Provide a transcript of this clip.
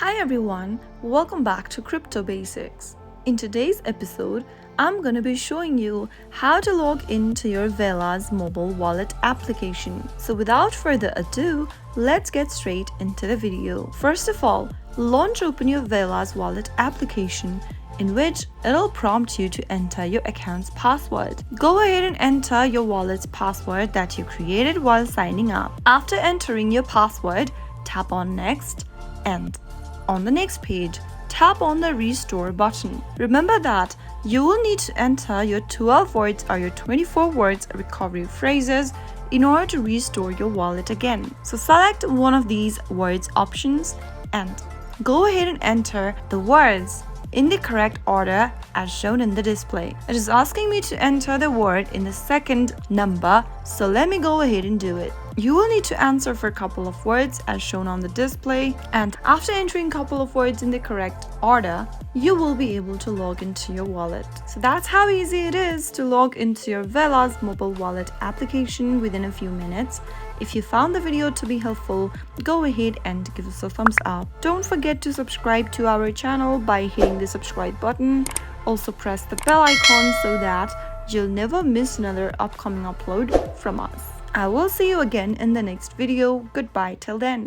Hi everyone, welcome back to Crypto Basics. In today's episode, I'm going to be showing you how to log into your Velas mobile wallet application. So without further ado, let's get straight into the video. First of all, launch open your Velas wallet application, in which it'll prompt you to enter your account's password. Go ahead and enter your wallet's password that you created while signing up. After entering your password, tap on Next, and on the next page, tap on the Restore button. Remember that you will need to enter your 12 words or your 24 words recovery phrases in order to restore your wallet again. So select one of these words options and go ahead and enter the words in the correct order as shown in the display. It is asking me to enter the word in the second number, so let me go ahead and do it. You will need to answer for a couple of words as shown on the display, and after entering a couple of words in the correct order, you will be able to log into your wallet. So that's how easy it is to log into your Velas mobile wallet application within a few minutes. If you found the video to be helpful, go ahead and give us a thumbs up. Don't forget to subscribe to our channel by hitting the subscribe button. Also press the bell icon so that you'll never miss another upcoming upload from us. I will see you again in the next video. Goodbye till then.